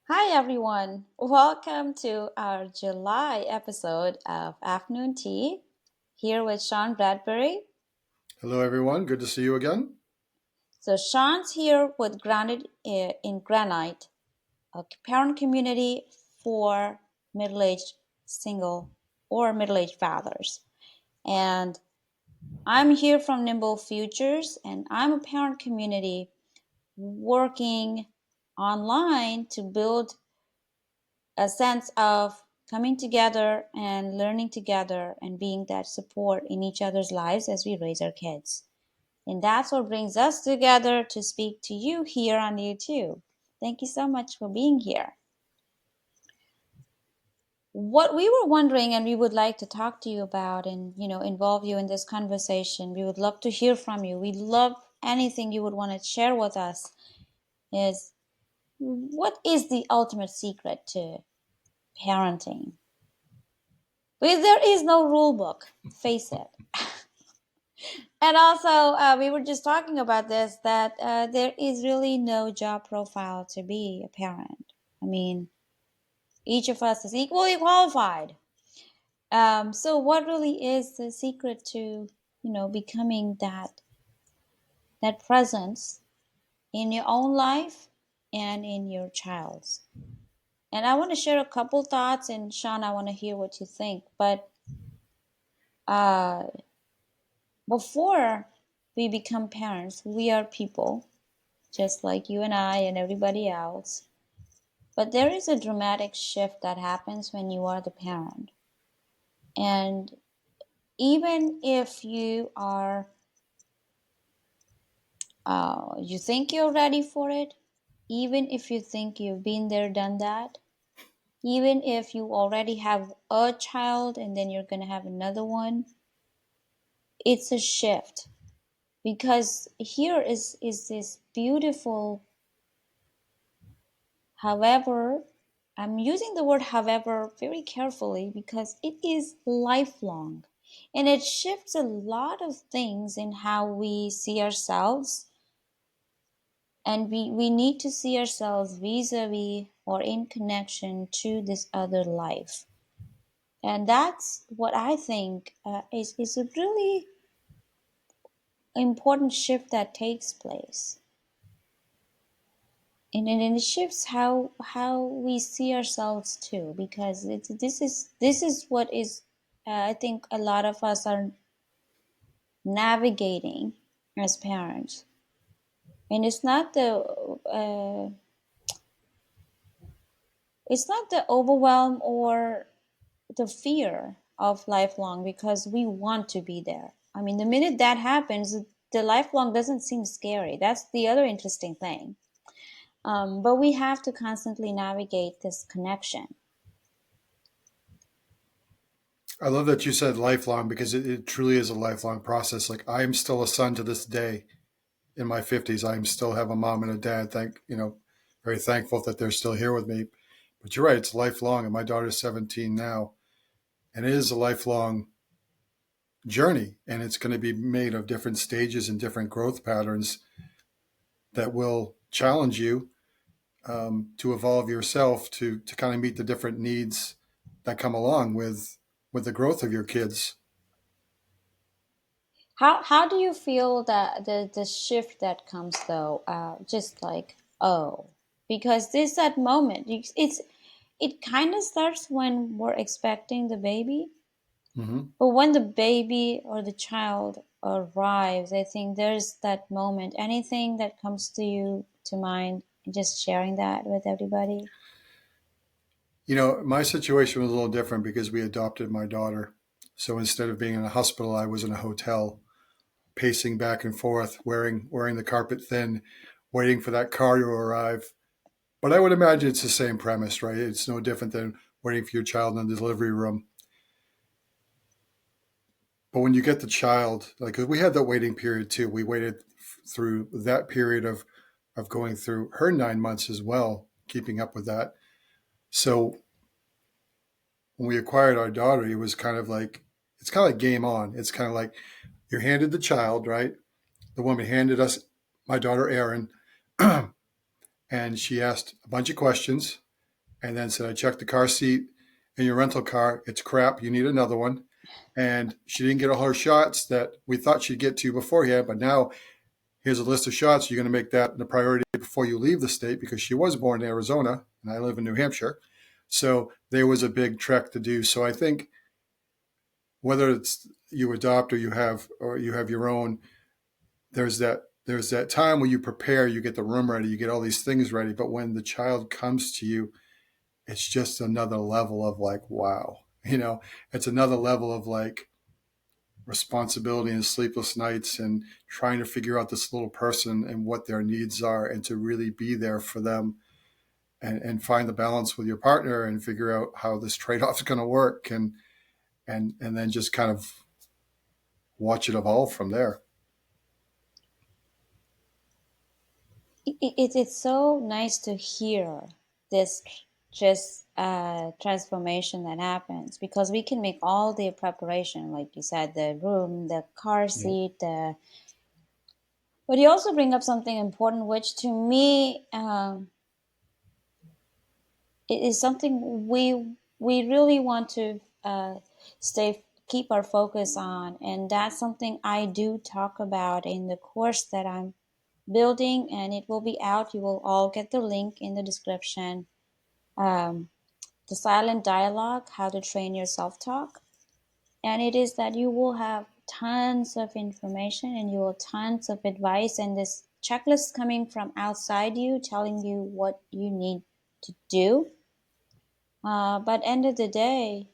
Hi, everyone. Welcome to our July episode of Afternoon Tea here with Shawn Bradbury. Hello, everyone. Good to see you again. So, Shawn's here with Granite in Granite, a parent community for middle aged single or middle aged fathers. And I'm here from Nimble Futures, and I'm a parent community working online to build a sense of coming together and learning together and being that support in each other's lives as we raise our kids. And that's what brings us together to speak to you here on YouTube. Thank you so much for being here. What we were wondering and we would like to talk to you about and involve you in this conversation. We would love to hear from you. We'd love anything you would want to share with us is what is the ultimate secret to parenting? Because there is no rule book, face it. And also, we were just talking about this that there is really no job profile to be a parent. I mean, each of us is equally qualified. So, what really is the secret to, becoming that presence in your own life and in your child's? And I want to share a couple thoughts, and Shawn, I want to hear what you think. But uh, before we become parents, we are people, just like you and I and everybody else. But there is a dramatic shift that happens when you are the parent. And even if you think you're ready for it, even if you think you've been there, done that, even if you already have a child and then you're going to have another one, it's a shift. Because here is this beautiful. However, I'm using the word however very carefully because it is lifelong and it shifts a lot of things in how we see ourselves, and we need to see ourselves vis-a-vis or in connection to this other life. And that's what I think is a really important shift that takes place. And it shifts how we see ourselves too, because this is what is I think a lot of us are navigating as parents. And it's not the overwhelm or the fear of lifelong, because we want to be there. I mean, the minute that happens, the lifelong doesn't seem scary. That's the other interesting thing. But we have to constantly navigate this connection. I love that you said lifelong because it truly is a lifelong process. Like I am still a son to this day in my 50s. I am still have a mom and a dad. Very thankful that they're still here with me. But you're right, it's lifelong. And my daughter's 17 now. And it is a lifelong journey. And it's going to be made of different stages and different growth patterns that will challenge you to evolve yourself to kind of meet the different needs that come along with the growth of your kids. How do you feel that the shift that comes though? Just like, oh, because this that moment, it kind of starts when we're expecting the baby, Hmm. but when the baby or the child arrives, I think there's that moment. Anything that comes to you to mind, just sharing that with everybody. My situation was a little different because we adopted my daughter. So instead of being in a hospital, I was in a hotel, pacing back and forth, wearing the carpet thin, waiting for that car to arrive. But I would imagine it's the same premise, right? It's no different than waiting for your child in the delivery room. But when you get the child, like we had that waiting period too. We waited through that period of going through her 9 months as well, keeping up with that. So when we acquired our daughter, it was kind of like it's kind of like game on. It's kind of like you're handed the child, right? The woman handed us my daughter Erin, and she asked a bunch of questions. and then said, I checked the car seat in your rental car. It's crap. You need another one. And she didn't get all her shots that we thought she'd get to beforehand. But now here's a list of shots. You're going to make that the priority before you leave the state, because she was born in Arizona and I live in New Hampshire. So there was a big trek to do. So I think whether it's you adopt or you have your own, there's that time where you prepare, you get the room ready, you get all these things ready. But when the child comes to you, it's just another level of like, wow, it's another level of like responsibility and sleepless nights and trying to figure out this little person and what their needs are, and to really be there for them, and find the balance with your partner and figure out how this trade-off is going to work, and then just kind of watch it evolve from there. It's so nice to hear this just transformation that happens, because we can make all the preparation, like you said, the room, the car Yeah. seat, but you also bring up something important, which to me it is something we really want to stay keep our focus on, and that's something I do talk about in the course that I'm building, and it will be out. You will all get the link in the description. um, the silent dialogue, how to train your self-talk. And it is that you will have tons of information and you will tons of advice, and this checklist coming from outside you telling you what you need to do. But end of the day,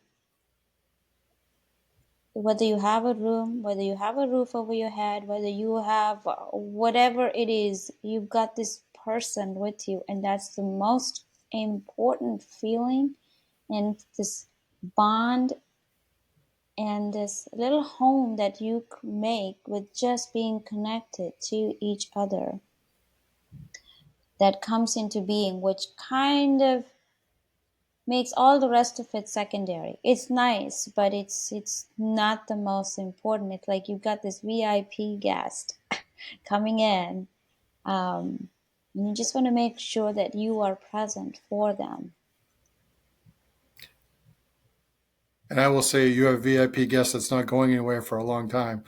whether you have a room, whether you have a roof over your head, whether you have whatever it is, you've got this person with you, and that's the most important feeling. And this bond and this little home that you make with just being connected to each other, that comes into being, which kind of makes all the rest of it secondary. It's nice, but it's not the most important. It's like you've got this VIP guest coming in, and you just want to make sure that you are present for them. And I will say, you have VIP guests that's not going anywhere for a long time.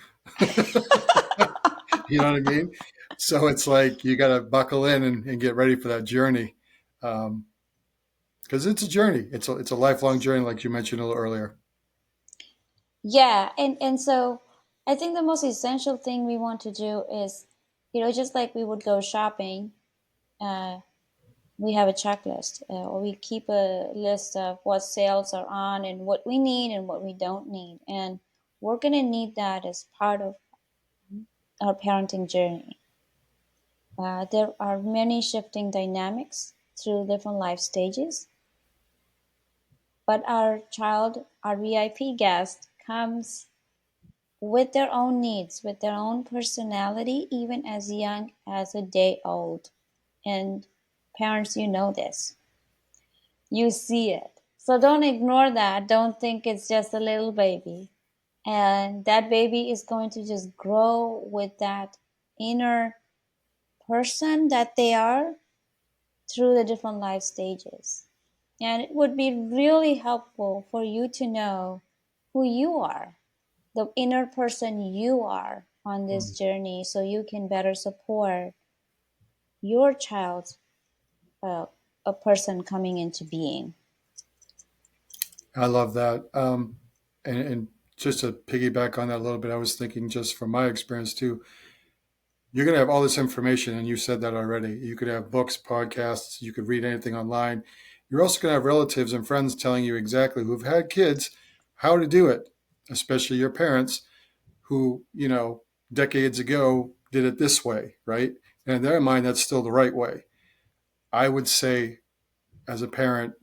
You know what I mean? So it's like you got to buckle in and get ready for that journey, because it's a journey. It's a lifelong journey, like you mentioned a little earlier. Yeah, and so I think the most essential thing we want to do is, just like we would go shopping, uh, we have a checklist, or we keep a list of what sales are on and what we need and what we don't need. And we're going to need that as part of our parenting journey. There are many shifting dynamics through different life stages, but our child, our VIP guest, comes with their own needs, with their own personality, even as young as a day old. And parents, you know this. You see it. So don't ignore that. Don't think it's just a little baby. And that baby is going to just grow with that inner person that they are through the different life stages. And it would be really helpful for you to know who you are, the inner person you are on this Mm. journey, so you can better support your child's uh, a person coming into being. I love that. And just to piggyback on that a little bit, I was thinking, just from my experience too, you're going to have all this information, and you said that already. You could have books, podcasts, you could read anything online. You're also going to have relatives and friends telling you exactly, who've had kids, how to do it, especially your parents who, decades ago did it this way, right? And in their mind, that's still the right way. I would say, as a parent,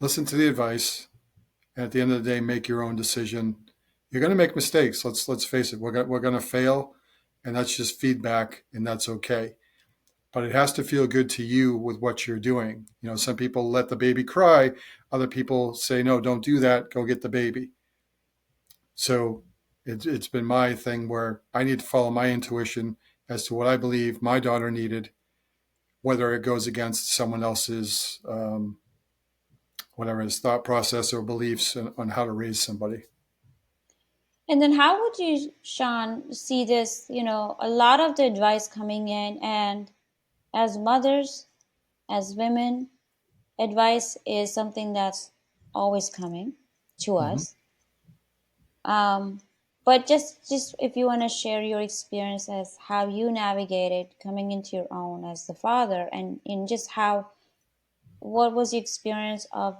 listen to the advice, and at the end of the day, make your own decision. You're going to make mistakes. Let's face it. We're going to fail, and that's just feedback, and that's okay. But it has to feel good to you with what you're doing. Some people let the baby cry. Other people say, no, don't do that. Go get the baby. So it's been my thing where I need to follow my intuition as to what I believe my daughter needed, whether it goes against someone else's whatever his thought process or beliefs on how to raise somebody. And then how would you, Sean, see this, a lot of the advice coming in, and as mothers, as women, advice is something that's always coming to Hmm. us. Um, but just if you want to share your experience as how you navigated coming into your own as the father, and in just how, what was your experience of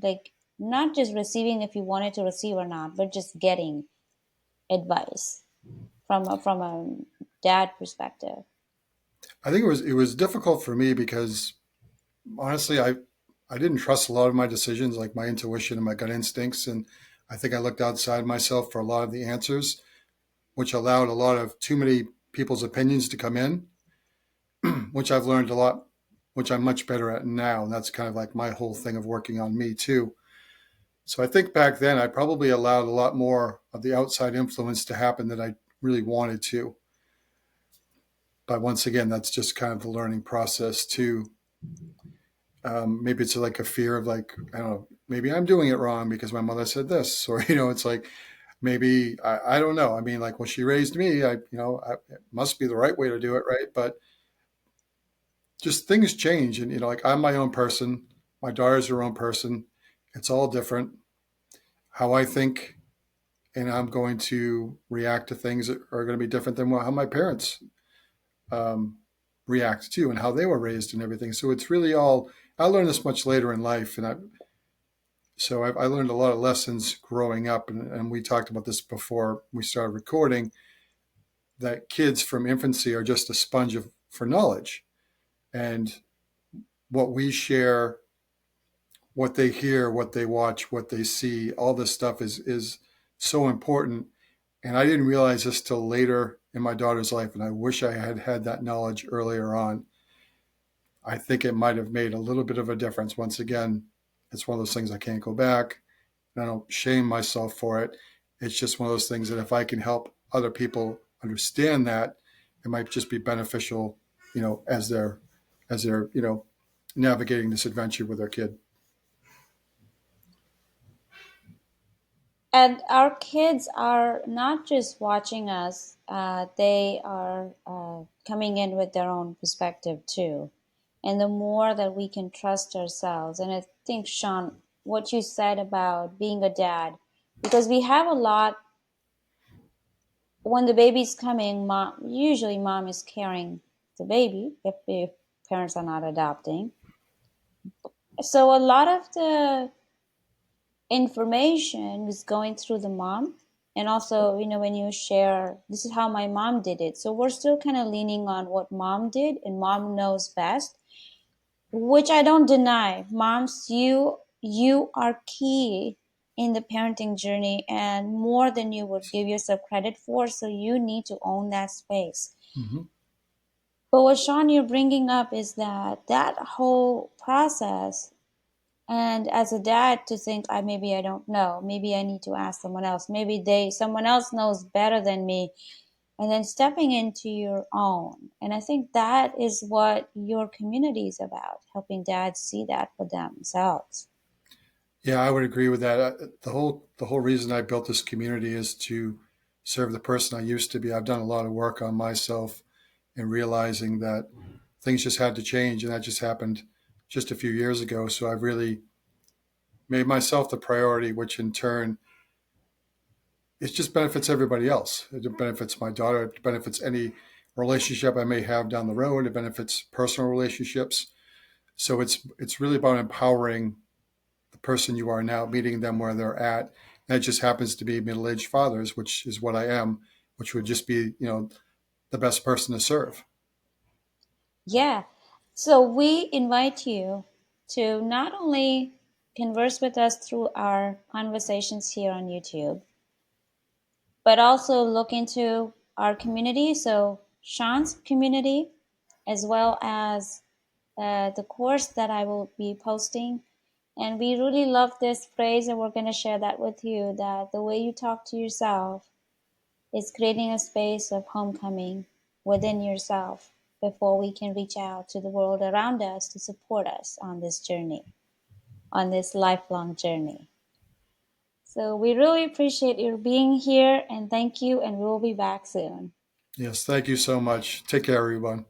like not just receiving if you wanted to receive or not, but just getting advice from a dad perspective. I think it was difficult for me because honestly, I didn't trust a lot of my decisions, like my intuition and my gut instincts, and I think I looked outside myself for a lot of the answers, which allowed a lot of too many people's opinions to come in, which I've learned a lot, which I'm much better at now, and that's kind of like my whole thing of working on me too. So I think back then I probably allowed a lot more of the outside influence to happen than I really wanted to. But once again, that's just kind of the learning process too. Maybe it's like a fear of like, I don't know, maybe I'm doing it wrong because my mother said this, or it's like maybe I don't know. I mean, like when she raised me, it must be the right way to do it, right? But just things change, and like I'm my own person, my daughter's her own person. It's all different. How I think and I'm going to react to things that are going to be different than how my parents um, react to and how they were raised and everything. So it's really all. I learned this much later in life, and I learned a lot of lessons growing up, and we talked about this before we started recording. That kids from infancy are just a sponge for knowledge, and what we share, what they hear, what they watch, what they see, all this stuff is so important. And I didn't realize this till later in my daughter's life, and I wish I had had that knowledge earlier on. I think it might have made a little bit of a difference. Once again, it's one of those things I can't go back. And I don't shame myself for it. It's just one of those things that if I can help other people understand that, it might just be beneficial, as they're navigating this adventure with their kid. And our kids are not just watching us, they are coming in with their own perspective too. And the more that we can trust ourselves, and I think, Sean, what you said about being a dad, because we have a lot, when the baby's coming, usually mom is carrying the baby if parents are not adopting. So a lot of the information was going through the mom, and also when you share, this is how my mom did it, so we're still kind of leaning on what mom did, and mom knows best, which I don't deny. Moms, you are key in the parenting journey, and more than you would give yourself credit for, so you need to own that space. Hmm. But what, Sean, you're bringing up is that whole process. And as a dad, to think, maybe I don't know, maybe I need to ask someone else, maybe someone else knows better than me, and then stepping into your own. And I think that is what your community is about, helping dads see that for themselves. Yeah, I would agree with that. The whole reason I built this community is to serve the person I used to be. I've done a lot of work on myself and realizing that things just had to change, and that just happened just a few years ago. So I've really made myself the priority, which in turn it just benefits everybody else. It benefits my daughter. It benefits any relationship I may have down the road. It benefits personal relationships. So it's really about empowering the person you are now, meeting them where they're at. And it just happens to be middle-aged fathers, which is what I am, which would just be, the best person to serve. Yeah. So we invite you to not only converse with us through our conversations here on YouTube, but also look into our community. So Sean's community, as well as the course that I will be posting. And we really love this phrase, and we're going to share that with you, that the way you talk to yourself is creating a space of homecoming within yourself. before we can reach out to the world around us to support us on this journey, on this lifelong journey. So we really appreciate your being here and thank you, and we'll be back soon. Yes, thank you so much. Take care, everyone.